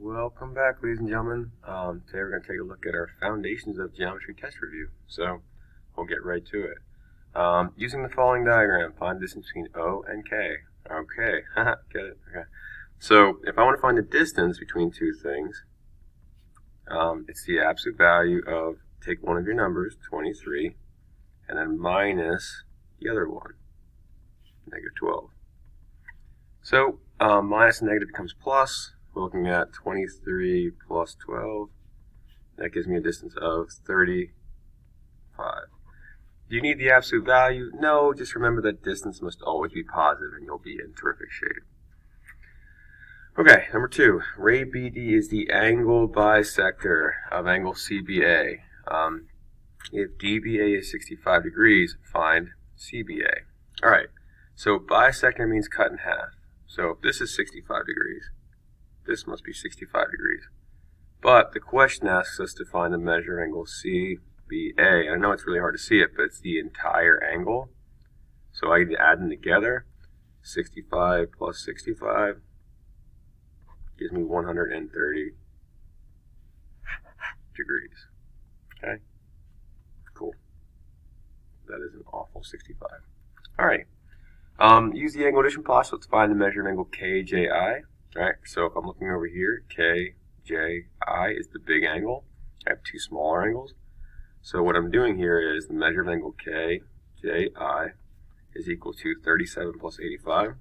Welcome back, ladies and gentlemen. Today we're going to take a look at our Foundations of Geometry test review. So we'll get right to it. Using the following diagram, find the distance between O and K. Okay, get it? Okay. So if I want to find the distance between two things, it's the absolute value of, take one of your numbers, 23, and then minus the other one, negative 12. So minus and negative becomes plus. We're looking at 23 plus 12. That gives me a distance of 35. Do you need the absolute value? No, just remember that distance must always be positive and you'll be in terrific shape. Okay, number 2. Ray BD is the angle bisector of angle CBA. If DBA is 65 degrees, find CBA. Alright, so bisector means cut in half. So if this is 65 degrees, this must be 65 degrees. But the question asks us to find the measure of angle CBA. I know it's really hard to see it, but it's the entire angle. So I need to add them together. 65 plus 65 gives me 130 degrees. Okay? Cool. That is an awful 65. Alright. Use the angle addition postulate to find the measure of angle KJI. Alright, so if I'm looking over here, KJI is the big angle. I have two smaller angles. So what I'm doing here is the measure of angle KJI is equal to 37 plus 85.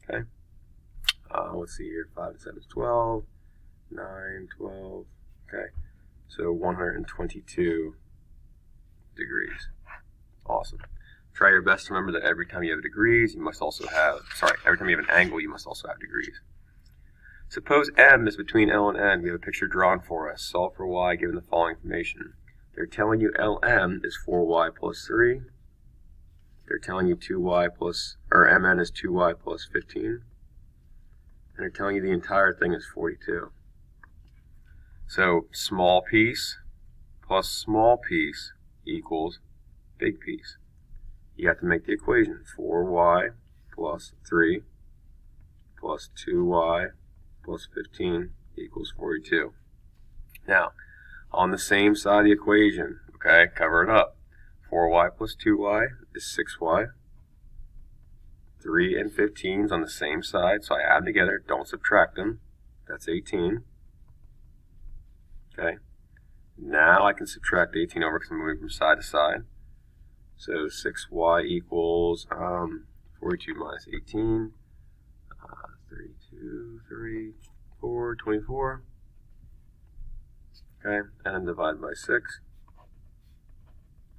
Okay. Let's see here, 5 and 7 is 12, 9, 12, okay. So 122 degrees. Awesome. Try your best to remember that every time you have degrees, you must also have, every time you have an angle, you must also have degrees. Suppose M is between L and N. We have a picture drawn for us. Solve for Y given the following information. They're telling you LM is 4Y plus 3. They're telling you MN is 2Y plus 15. And they're telling you the entire thing is 42. So small piece plus small piece equals big piece. You have to make the equation 4y plus 3 plus 2y plus 15 equals 42. Now, on the same side of the equation, okay, cover it up. 4y plus 2y is 6y. 3 and 15 is on the same side, so I add them together, don't subtract them. That's 18. Okay. Now I can subtract 18 over because I'm moving from side to side. So 6y equals 42 minus 18, 32, 3, 4, 24. Okay, and then divide by 6.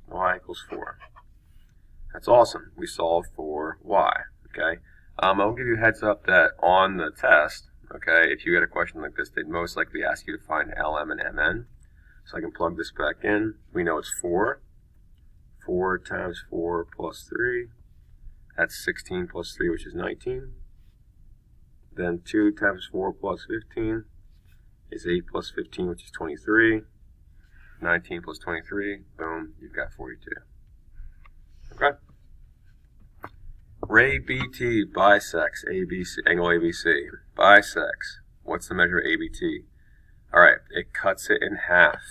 Y equals 4. That's awesome. We solved for y. Okay, I'll give you a heads up that on the test, okay, if you get a question like this, they'd most likely ask you to find LM and MN. So I can plug this back in. We know it's 4. 4 times 4 plus 3, that's 16 plus 3, which is 19. Then 2 times 4 plus 15 is 8 plus 15, which is 23. 19 plus 23, boom, you've got 42. Okay? Ray BT bisects ABC, angle ABC. Bisects. What's the measure of ABT? Alright, it cuts it in half.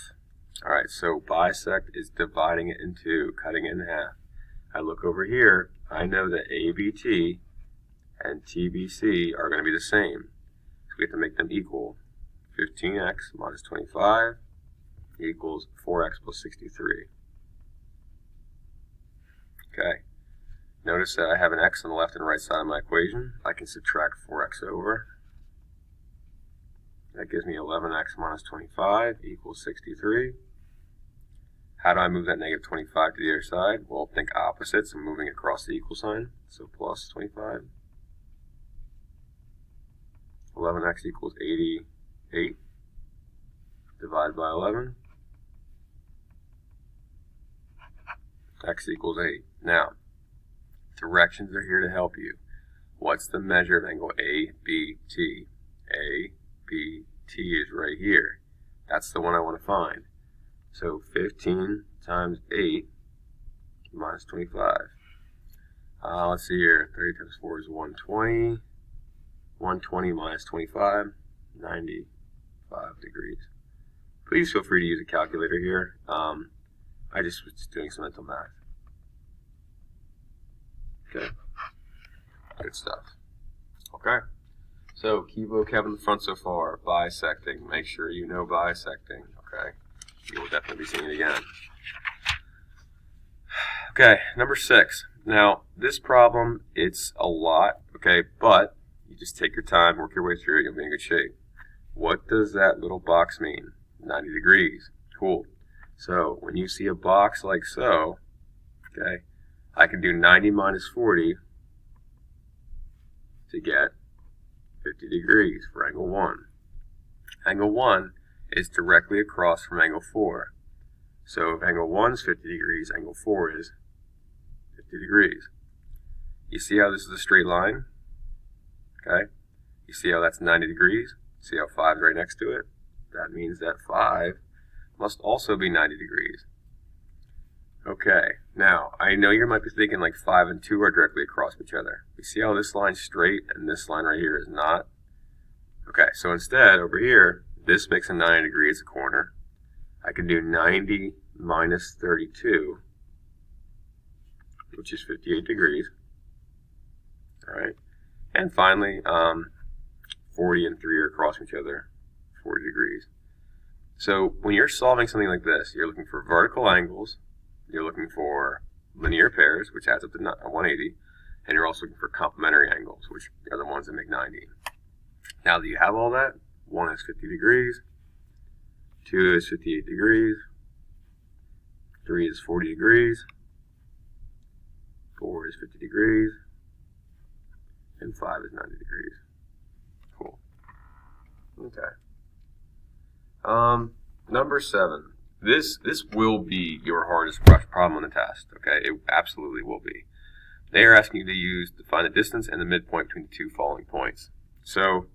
Alright, so bisect is dividing it in two, cutting it in half. I look over here, I know that ABT and TBC are going to be the same. So we have to make them equal. 15x minus 25 equals 4x plus 63. Okay. Notice that I have an x on the left and right side of my equation. I can subtract 4x over. That gives me 11x minus 25 equals 63. How do I move that negative 25 to the other side? Well, think opposites. I'm moving across the equal sign. So plus 25. 11x equals 88. Divided by 11. X equals 8. Now, directions are here to help you. What's the measure of angle ABT? ABT is right here. That's the one I want to find. So 15 times 8 minus 25. Let's see here. 30 times 4 is 120. 120 minus 25, 95 degrees. Please feel free to use a calculator here. I just was doing some mental math. Okay, good stuff. Okay, so key vocab in the front so far: bisecting. Make sure you know bisecting. Okay, you will definitely be seeing it again. Okay, number 6. Now, this problem, it's a lot, okay, but you just take your time, work your way through it, you'll be in good shape. What does that little box mean? 90 degrees. Cool. So, when you see a box like so, okay, I can do 90 minus 40 to get 50 degrees for angle 1. Angle 1 is directly across from angle 4. So if angle 1 is 50 degrees, angle 4 is 50 degrees. You see how this is a straight line? Okay. You see how that's 90 degrees? See how 5 is right next to it? That means that 5 must also be 90 degrees. Okay. Now, I know you might be thinking like 5 and 2 are directly across each other. You see how this line's straight and this line right here is not? Okay, so instead, over here, this makes a 90 degrees a corner. I can do 90 minus 32, which is 58 degrees. All right. And finally, 40 and 3 are across each other, 40 degrees. So when you're solving something like this, you're looking for vertical angles, you're looking for linear pairs, which adds up to 180, and you're also looking for complementary angles, which are the ones that make 90. Now that you have all that, 1 is 50 degrees, 2 is 58 degrees, 3 is 40 degrees, 4 is 50 degrees, and 5 is 90 degrees. Cool. Okay. Number 7. This will be your hardest problem on the test. Okay, it absolutely will be. They are asking you to find the distance and the midpoint between the two following points. So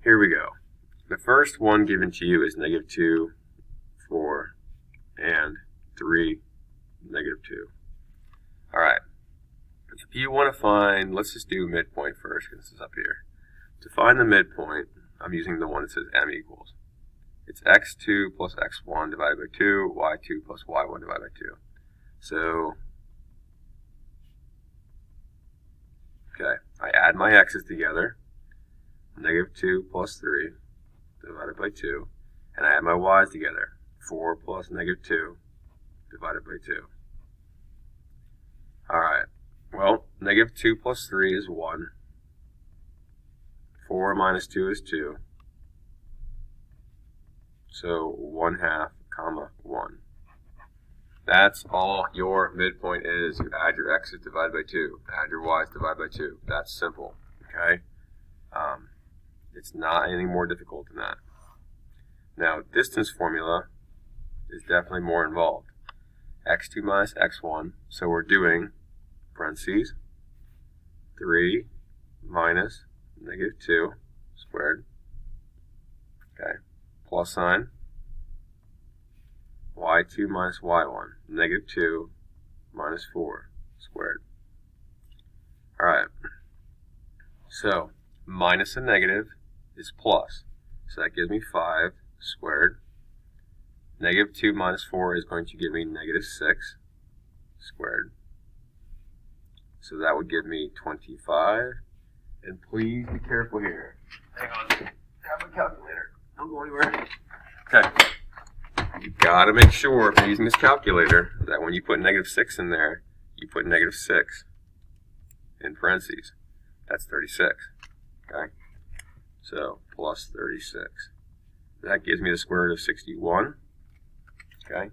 here we go. The first one given to you is -2, 4, and 3, -2. All right. If you want to find, let's just do midpoint first because this is up here. To find the midpoint, I'm using the one that says m equals. It's x2 plus x1 divided by 2, y2 plus y1 divided by 2. So, okay, I add my x's together. -2 plus 3 divided by 2. And I add my y's together. 4 plus -2 divided by 2. Alright, well, -2 plus 3 is 1. 4 minus 2 is 2. So 1/2, comma 1. That's all your midpoint is. You add your x's divided by 2. Add your y's divided by 2. That's simple. Okay? It's not anything more difficult than that. Now, distance formula is definitely more involved. x2 minus x1. So we're doing parentheses 3 minus -2 squared. Okay. Plus sign. y2 minus y1. -2 minus 4 squared. Alright. So, minus a negative is plus. So that gives me 5 squared. -2 minus 4 is going to give me -6 squared. So that would give me 25. And please be careful here. Hang on. Have a calculator. Don't go anywhere. Okay. You gotta make sure if you're using this calculator that when you put -6 in there, you put -6 in parentheses. That's 36. Okay. So plus 36. That gives me the square root of 61. Okay.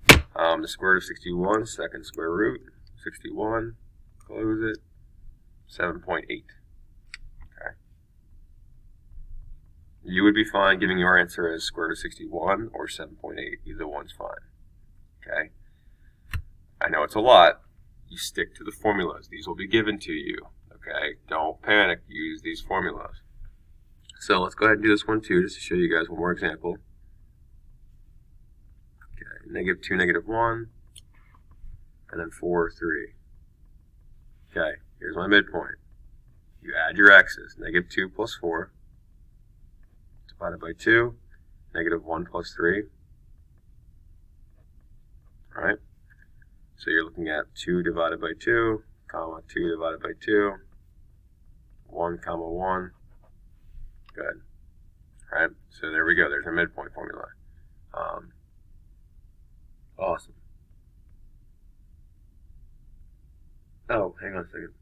The square root of 61, second square root, 61, close it, 7.8. Okay. You would be fine giving your answer as square root of 61 or 7.8. Either one's fine. Okay. I know it's a lot. You stick to the formulas. These will be given to you. Okay. Don't panic. Use these formulas. So let's go ahead and do this one too, just to show you guys one more example. Okay, -2, -1, and then 4, 3. Okay, here's my midpoint. you add your x's. Negative 2 plus 4 divided by 2, negative 1 plus 3. Right? So you're looking at 2 divided by 2, comma 2 divided by 2, 1 comma 1. Good. Alright, so there we go. There's our midpoint formula. Awesome. Oh, hang on a second.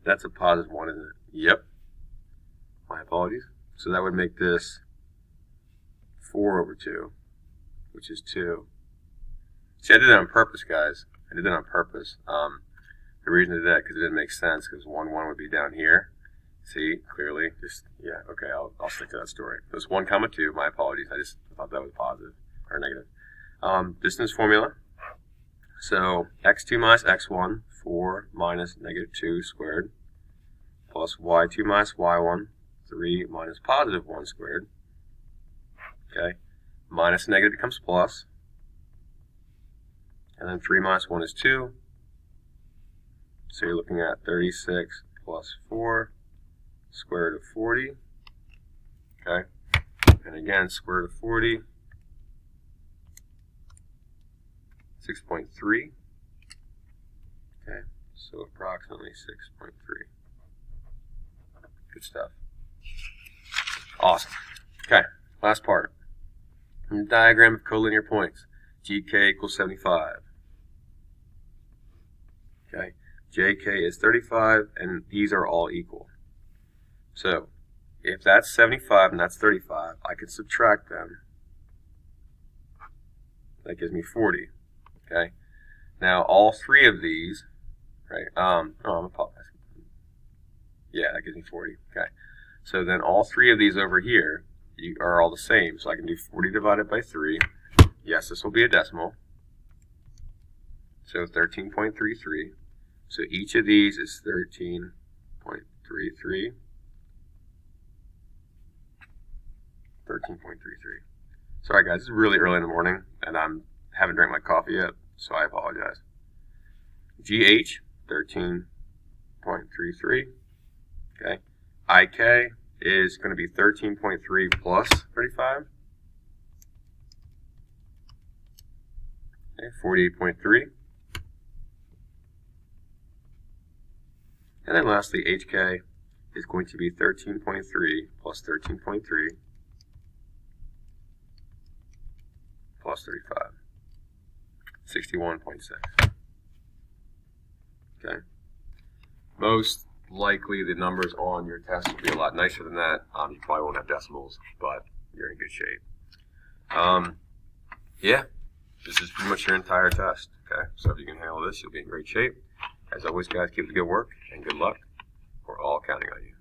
That's a positive 1, isn't it? Yep. My apologies. So that would make this 4 over 2, which is 2. See, I did that on purpose, guys. I did that on purpose. The reason I did that because it didn't make sense, because 1, 1 would be down here. See, clearly, just, yeah, okay, I'll stick to that story. It was 1 comma 2, my apologies. I just thought that was positive, or negative. Distance formula. So, x2 minus x1, 4 minus negative 2 squared, plus y2 minus y1, 3 minus positive 1 squared. Okay, minus negative becomes plus. And then 3 minus 1 is 2. So you're looking at 36 plus 4, square root of 40. Okay. And again, square root of 40. 6.3. Okay. So approximately 6.3. Good stuff. Awesome. Okay. Last part. Diagram of collinear points. GK equals 75. Okay, JK is 35, and these are all equal. So, if that's 75 and that's 35, I can subtract them. That gives me 40. Okay. Now, all 3 of these, right? I'm apologizing. Yeah, that gives me 40. Okay. So then all 3 of these over here are all the same. So I can do 40 divided by 3. Yes, this will be a decimal. So 13.33. So each of these is 13.33. 13.33. Sorry guys, it's really early in the morning and I haven't drank my coffee yet, so I apologize. GH, 13.33. Okay. IK is going to be 13.3 plus 35. Okay, 48.3. And then lastly, HK is going to be 13.3 plus 13.3 plus 35. 61.6. Okay. Most likely the numbers on your test will be a lot nicer than that. You probably won't have decimals, but you're in good shape. Yeah, this is pretty much your entire test. Okay, so if you can handle this, you'll be in great shape. As always, guys, keep the good work and good luck. We're all counting on you.